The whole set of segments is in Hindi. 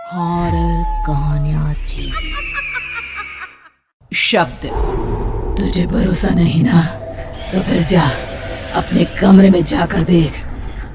हॉरर कहानियां थी। शब्द, तुझे भरोसा नहीं ना, तो फिर जा अपने कमरे में जाकर देख।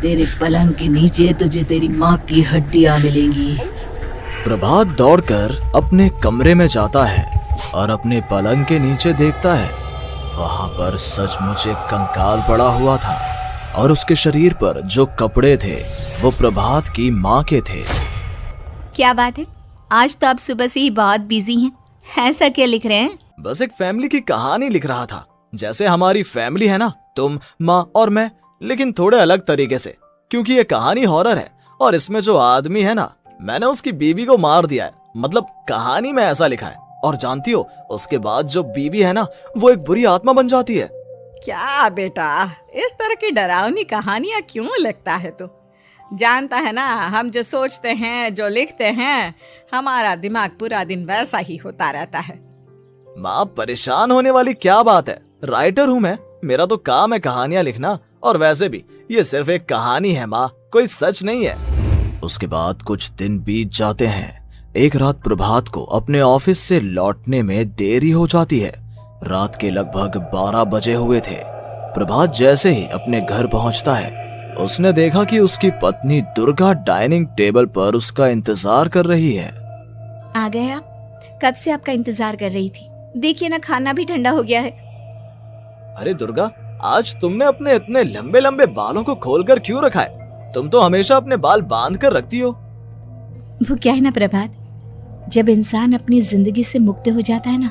तेरे पलंग के नीचे तुझे तेरी माँ की हड्डियां मिलेंगी। प्रभात दौड़कर अपने कमरे में जाता है और अपने पलंग के नीचे देखता है। वहां पर सचमुच एक कंकाल पड़ा हुआ था और उसके शरीर पर जो कपड़े थे वो प्रभात की माँ के थे। क्या बात है, आज तो आप सुबह से ही बहुत बिजी हैं। ऐसा क्या लिख रहे हैं? बस एक फैमिली की कहानी लिख रहा था। जैसे हमारी फैमिली है ना, तुम, माँ और मैं, लेकिन थोड़े अलग तरीके से, क्योंकि ये कहानी हॉरर है और इसमें जो आदमी है ना, मैंने उसकी बीवी को मार दिया है। मतलब कहानी में ऐसा लिखा है। और जानती हो, उसके बाद जो बीवी है ना, वो एक बुरी आत्मा बन जाती है। क्या बेटा, इस तरह की डरावनी कहानियां क्यों लिखता है तू? जानता है ना, हम जो सोचते हैं, जो लिखते हैं, हमारा दिमाग पूरा दिन वैसा ही होता रहता है। माँ, परेशान होने वाली क्या बात है? राइटर हूँ मैं, मेरा तो काम है कहानियां लिखना। और वैसे भी ये सिर्फ एक कहानी है माँ, कोई सच नहीं है। उसके बाद कुछ दिन बीत जाते हैं। एक रात प्रभात को अपने ऑफिस से लौटने में देरी हो जाती है। रात के लगभग 12 बजे हुए थे। प्रभात जैसे ही अपने घर पहुंचता है, उसने देखा कि उसकी पत्नी दुर्गा डाइनिंग टेबल पर उसका इंतजार कर रही है। आ गए आप? कब से आपका इंतजार कर रही थी। देखिए ना, खाना भी ठंडा हो गया है। अरे दुर्गा, आज तुमने अपने इतने लंबे लंबे बालों को खोलकर क्यों रखा है? तुम तो हमेशा अपने बाल बांध कर रखती हो। वो क्या है ना प्रभात, जब इंसान अपनी जिंदगी से मुक्त हो जाता है ना,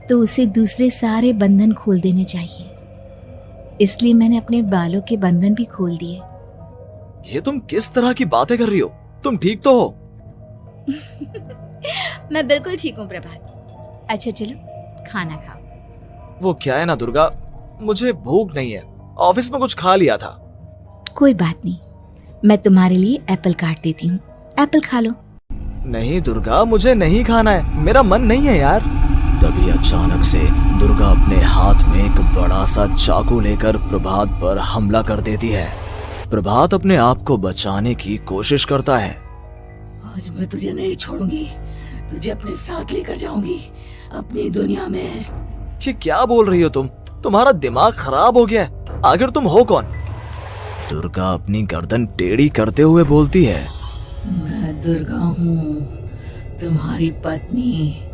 तो उसे दूसरे सारे बंधन खोल देने चाहिए। इसलिए मैंने अपने बालों के बंधन भी खोल दिए। ये तुम किस तरह की बातें कर रही हो? तुम ठीक तो हो? मैं बिल्कुल ठीक हूँ प्रभात। अच्छा चलो खाना खाओ। वो क्या है ना दुर्गा, मुझे भूख नहीं है। ऑफिस में कुछ खा लिया था। कोई बात नहीं, मैं तुम्हारे लिए एप्पल काट देती हूँ, एप्पल खा लो। नहीं दुर्गा, मुझे नहीं खाना है, मेरा मन नहीं है यार। तभी अचानक से दुर्गा अपने हाथ में एक बड़ा सा चाकू लेकर प्रभात पर हमला कर देती है। प्रभात अपने आप को बचाने की कोशिश करता है। आज मैं तुझे नहीं छोड़ूंगी, तुझे अपने साथ लेकर जाऊंगी अपनी दुनिया में। ये क्या बोल रही हो तुम? तुम्हारा दिमाग खराब हो गया है। आखिर तुम हो कौन? दुर्गा अपनी गर्दन टेढ़ी करते हुए बोलती है, मैं दुर्गा हूँ, तुम्हारी पत्नी।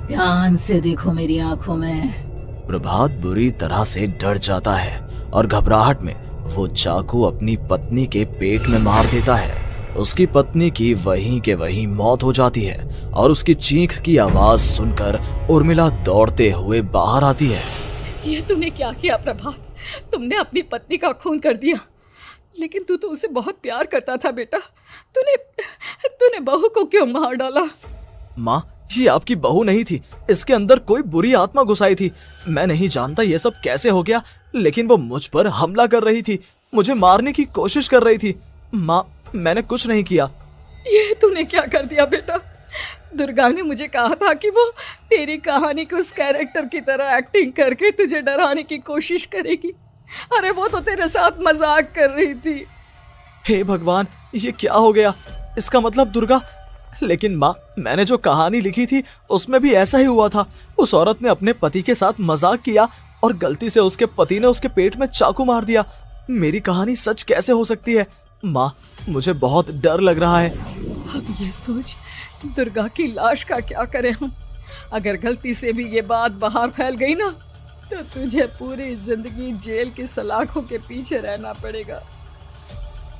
ध्यान से देखो मेरी आंखों में। प्रभात बुरी तरह से डर जाता है और घबराहट में वो चाकू अपनी पत्नी के पेट में मार देता है। उसकी पत्नी की वहीं के वहीं मौत हो जाती है और उसकी चीख की आवाज सुनकर उर्मिला दौड़ते हुए बाहर आती है। ये तूने क्या किया प्रभात? तुमने अपनी पत्नी का खून कर दिया। लेकिन तू तो उसे बहुत प्यार करता था बेटा। तूने बहू को क्यों मार डाला? माँ, ये आपकी बहू नहीं थी, इसके अंदर कोई बुरी आत्मा घुसाई थी। मैं नहीं जानता ये सब कैसे हो गया, लेकिन वो मुझ पर हमला कर रही थी, मुझे मारने की कोशिश कर रही थी। माँ, मैंने कुछ नहीं किया। ये तूने क्या कर दिया बेटा? दुर्गा ने मुझे कहा था कि वो तेरी कहानी को उस कैरेक्टर की तरह एक्टिंग करके तुझे डराने की कोशिश करेगी। अरे वो तो तेरे साथ मजाक कर रही थी। हे भगवान, ये क्या हो गया? इसका मतलब दुर्गा। लेकिन माँ, मैंने जो कहानी लिखी थी उसमें भी ऐसा ही हुआ था। उस औरत ने अपने पति के साथ मजाक किया और गलती से उसके पति ने उसके पेट में चाकू मार दिया। मेरी कहानी सच कैसे हो सकती है? माँ, मुझे बहुत डर लग रहा है। अब ये सोच, दुर्गा की लाश का क्या करें हम? अगर गलती से भी ये बात बाहर फैल गई ना, तो तुझे पूरी जिंदगी जेल की सलाखों के पीछे रहना पड़ेगा।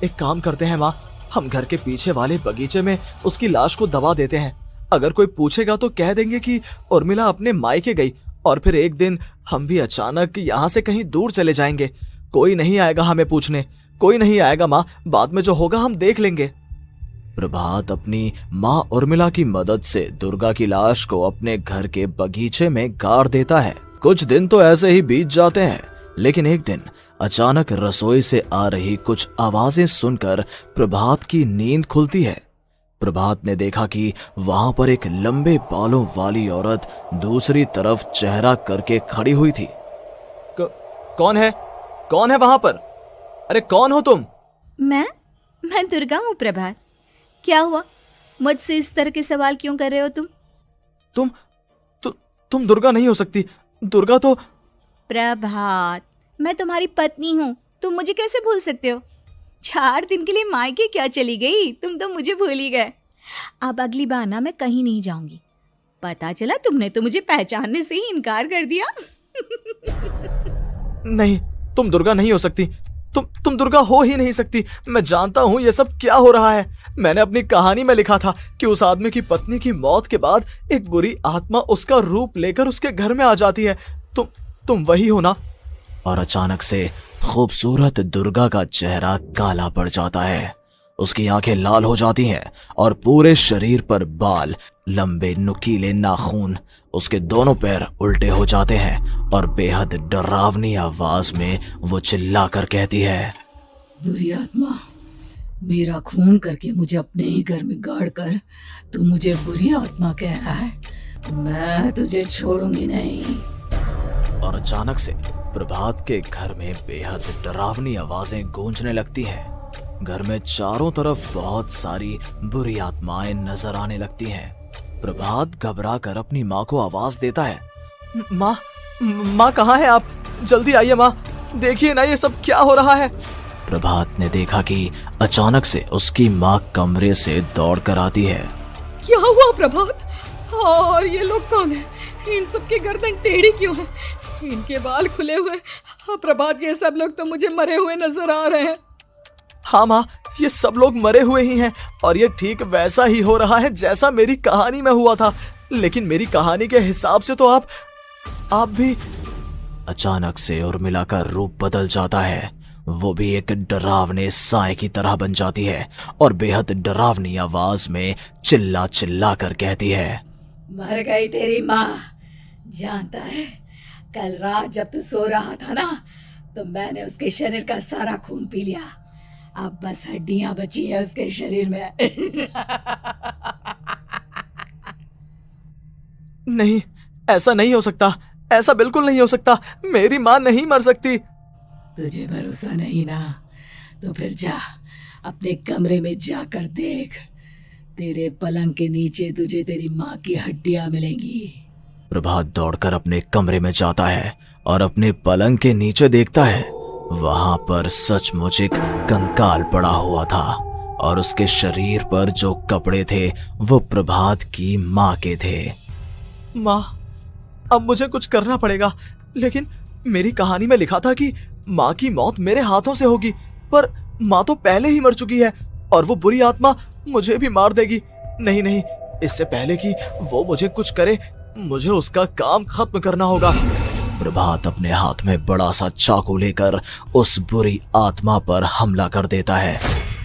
एक काम करते हैं माँ, हम घर के पीछे वाले बगीचे में उसकी लाश को दबा देते हैं। अगर कोई पूछेगा तो कह देंगे कि उर्मिला अपने मायके गई और फिर एक दिन हम भी अचानक यहाँ से कहीं दूर चले जाएंगे। कोई नहीं आएगा हमें पूछने, कोई नहीं आएगा माँ, बाद में जो होगा हम देख लेंगे। प्रभात अपनी माँ उर्मिला की मदद से दुर्गा की लाश को अपने घर के बगीचे में गाड़ देता है। कुछ दिन तो ऐसे ही बीत जाते हैं, लेकिन एक दिन अचानक रसोई से आ रही कुछ आवाजें सुनकर प्रभात की नींद खुलती है। प्रभात ने देखा कि वहां पर एक लंबे बालों वाली औरत दूसरी तरफ चेहरा करके खड़ी हुई थी। कौन है? कौन है वहां पर? अरे कौन हो तुम? मैं दुर्गा हूँ प्रभात। क्या हुआ? मुझसे इस तरह के सवाल क्यों कर रहे हो तुम? तुम दुर्गा नहीं हो सकती। दुर्गा तो प्रभात, मैं तुम्हारी पत्नी हूँ, तुम मुझे कैसे भूल सकते हो? 4 दिन के लिए मायके क्या चली गई, तुम तो मुझे भूल ही गए। अब अगली बार ना मैं कहीं नहीं जाऊंगी। पता चला तुमने तो मुझे पहचानने से ही इनकार कर दिया। नहीं, तुम दुर्गा नहीं हो सकती। तुम दुर्गा हो ही नहीं सकती। मैं जानता हूँ ये सब क्या हो रहा है। मैंने अपनी कहानी में लिखा था कि उस आदमी की पत्नी की मौत के बाद एक बुरी आत्मा उसका रूप लेकर उसके घर में आ जाती है। तुम वही हो ना? और अचानक से खूबसूरत दुर्गा का चेहरा काला पड़ जाता है। उसकी आंखें लाल हो जाती हैं और पूरे शरीर पर बाल, लंबे नुकीले नाखून, उसके दोनों पैर उल्टे हो जाते हैं और बेहद डरावनी आवाज में वो चिल्लाकर कहती है, बुरी आत्मा, मेरा खून करके मुझे अपने ही घर में गाड़ कर तू मुझे बुरी आत्मा कह रहा है? मैं तुझे छोड़ूंगी नहीं। और अचानक से प्रभात के घर में बेहद डरावनी आवाजें गूंजने लगती हैं। घर में चारों तरफ बहुत सारी बुरी आत्माएं नजर आने लगती हैं। प्रभात घबरा कर अपनी माँ को आवाज देता है, माँ कहाँ है आप? जल्दी आइए माँ, देखिए ना ये सब क्या हो रहा है। प्रभात ने देखा कि अचानक से उसकी माँ कमरे से दौड़ कर आती है। क्या हुआ प्रभात? और ये लोग कौन है? इन सब की गर्दन टेढ़ी क्यों है? इनके बाल खुले हुए। प्रभात, ये सब लोग तो मुझे मरे हुए नजर आ रहे हैं। हाँ माँ, ये सब लोग मरे हुए ही हैं और ये ठीक वैसा ही हो रहा है जैसा मेरी कहानी में हुआ था। लेकिन मेरी कहानी के हिसाब से तो आप भी। अचानक से उर्मिला का रूप बदल जाता है। वो भी एक डरावने साए की तरह बन जाती है और बेहद डरावनी आवाज में चिल्ला चिल्ला कर कहती है, मर गई तेरी माँ। जानता है, कल रात जब तू सो रहा था ना, तो मैंने उसके शरीर का सारा खून पी लिया। अब बस हड्डियां बची है उसके शरीर में। नहीं, ऐसा नहीं हो सकता। ऐसा बिल्कुल नहीं हो सकता। मेरी माँ नहीं मर सकती। तुझे भरोसा नहीं ना? तो फिर जा, अपने कमरे में जाकर देख। तेरे पलंग के नीचे तुझे तेरी माँ की हड्डियां मिलेंगी। प्रभात दौड़कर अपने कमरे में जाता है और अपने पलंग के नीचे देखता है। वहां पर सचमुच एक कंकाल पड़ा हुआ था और उसके शरीर पर जो कपड़े थे वो प्रभात की माँ के थे। माँ, अब मुझे कुछ करना पड़ेगा। लेकिन मेरी कहानी में लिखा था कि माँ की मौत मेरे हाथों से होगी, पर माँ तो पहले ही मर चुकी है और वो बुरी आत्मा मुझे भी मार देगी। नहीं नहीं, इससे पहले कि वो मुझे कुछ करे, मुझे उसका काम खत्म करना होगा। प्रभात अपने हाथ में बड़ा सा चाकू लेकर उस बुरी आत्मा पर हमला कर देता है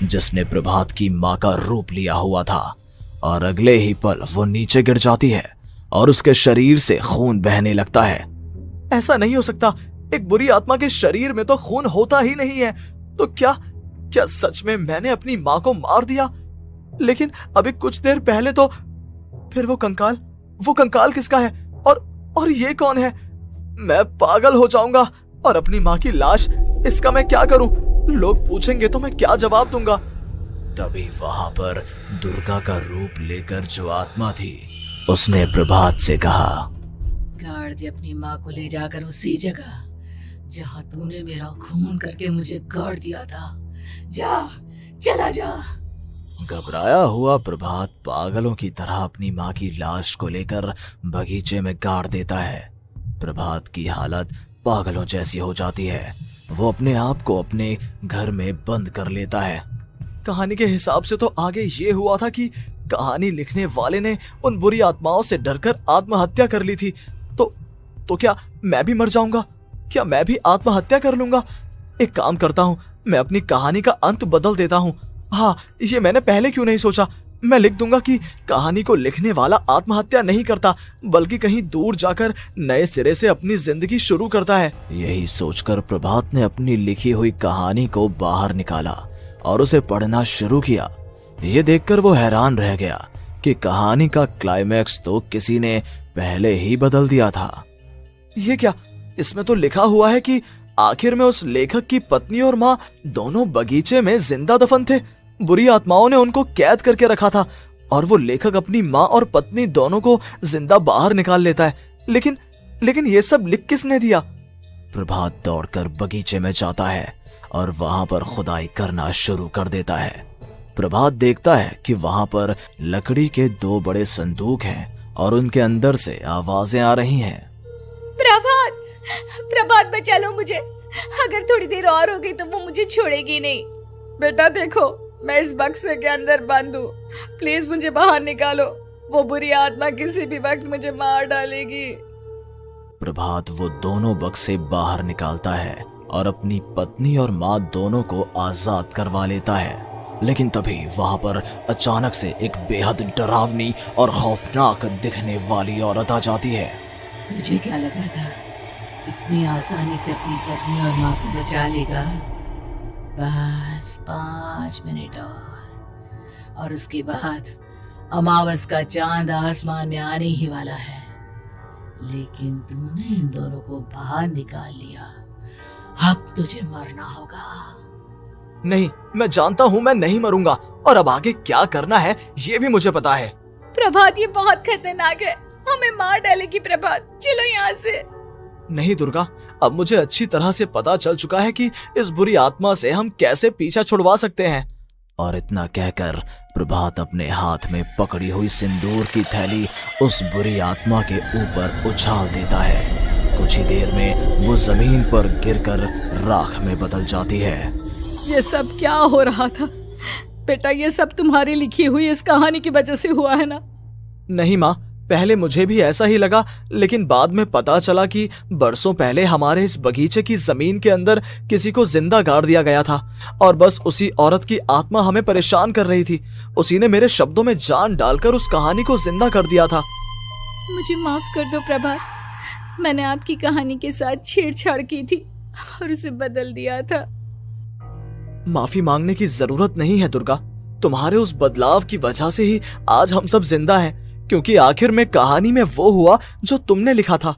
जिसने प्रभात की माँ का रूप लिया हुआ था, और अगले ही पल वो नीचे गिर जाती है और उसके शरीर से खून बहने लगता है। ऐसा नहीं हो सकता। एक बुरी आत्मा के शरीर में तो खून होता ही नहीं है। तो क्या सच में मैंने अपनी माँ को मार दिया? लेकिन अभी कुछ देर पहले तो फिर वो कंकाल किसका है? और ये कौन है? मैं पागल हो जाऊंगा। और अपनी माँ की लाश, इसका मैं क्या करूं? लोग पूछेंगे तो मैं क्या जवाब दूंगा? तभी वहां पर दुर्गा का रूप लेकर जो आत्मा थी उसने प्रभात से कहा, गाड़ दे अपनी माँ को ले जाकर उसी जगह जहाँ तूने मेरा खून करके मुझे गाड़ दिया था। जा, चला जा। घबराया हुआ प्रभात पागलों की तरह अपनी माँ की लाश को लेकर बगीचे में गाड़ देता है। प्रभात की हालत पागलों जैसी हो जाती है। वो अपने आप को अपने घर में बंद कर लेता है। कहानी के हिसाब से तो आगे ये हुआ था कि कहानी लिखने वाले ने उन बुरी आत्माओं से डरकर आत्महत्या कर ली थी। तो क्या मैं भी मर जाऊंगा? क्या मैं भी आत्महत्या कर लूंगा? एक काम करता हूँ, मैं अपनी कहानी का अंत बदल देता हूँ। हाँ, ये मैंने पहले क्यों नहीं सोचा। मैं लिख दूंगा कि कहानी को लिखने वाला आत्महत्या नहीं करता, बल्कि कहीं दूर जाकर नए सिरे से अपनी जिंदगी शुरू करता है। यही सोचकर प्रभात ने अपनी लिखी हुई कहानी को बाहर निकाला और उसे पढ़ना शुरू किया। ये देखकर वो हैरान रह गया कि कहानी का क्लाइमैक्स तो किसी ने पहले ही बदल दिया था। ये क्या? इसमें तो लिखा हुआ है कि आखिर में उस लेखक की पत्नी और माँ दोनों बगीचे में जिंदा दफन थे। बुरी आत्माओं ने उनको कैद करके रखा था और वो लेखक अपनी माँ और पत्नी दोनों को जिंदा बाहर निकाल लेता है। लेकिन ये सब लिख किसने दिया? प्रभात दौड़कर बगीचे में जाता है और वहां पर खुदाई करना शुरू कर देता है। प्रभात देखता है कि वहां पर लकड़ी के 2 बड़े संदूक हैं और उनके अंदर से आवाजें आ रही हैं। प्रभात, प्रभात बचा लो मुझे, अगर थोड़ी देर और हो गई तो वो मुझे छोड़ेगी नहीं। बेटा देखो, मैं इस बक्से के अंदर बंद हूँ, प्लीज मुझे बाहर निकालो, वो बुरी आत्मा किसी भी वक्त मुझे मार डालेगी। प्रभात वो दोनों बक्से बाहर निकालता है और अपनी पत्नी और माँ दोनों को आजाद करवा लेता है। लेकिन तभी वहां पर अचानक से एक बेहद डरावनी और खौफनाक दिखने वाली औरत आ जाती है। तुझे क्या लगा था इतनी आसानी से अपनी पत्नी और माँ को बचा लेगा? बस 5 मिनट और उसके बाद अमावस का चांद आसमान में आने ही वाला है। लेकिन तूने इन दोनों को बाहर निकाल लिया, अब तुझे मरना होगा। नहीं, मैं जानता हूँ मैं नहीं मरूंगा, और अब आगे क्या करना है ये भी मुझे पता है। प्रभात, ये बहुत खतरनाक है, हमें मार डालेगी। प्रभात, चलो यहाँ से। नहीं दुर्गा, अब मुझे अच्छी तरह से पता चल चुका है कि इस बुरी आत्मा से हम कैसे पीछा छुड़वा सकते हैं। और इतना कहकर प्रभात अपने हाथ में पकड़ी हुई सिंदूर की थैली उस बुरी आत्मा के ऊपर उछाल देता है। कुछ ही देर में वो जमीन पर गिरकर राख में बदल जाती है। ये सब क्या हो रहा था बेटा? ये सब तुम्हारी लिखी हुई इस कहानी की वजह से हुआ है ना? नहीं माँ, पहले मुझे भी ऐसा ही लगा, लेकिन बाद में पता चला कि बरसों पहले हमारे इस बगीचे की जमीन के अंदर किसी को जिंदा गाड़ दिया गया था और बस उसी औरत की आत्मा हमें परेशान कर रही थी। उसी ने मेरे शब्दों में जान डालकर उस कहानी को जिंदा कर दिया था। मुझे माफ कर दो प्रभात, मैंने आपकी कहानी के साथ छेड़छाड़ की थी और उसे बदल दिया था। माफी मांगने की जरूरत नहीं है दुर्गा, तुम्हारे उस बदलाव की वजह से ही आज हम सब जिंदा हैं, क्योंकि आखिर में कहानी में वो हुआ जो तुमने लिखा था।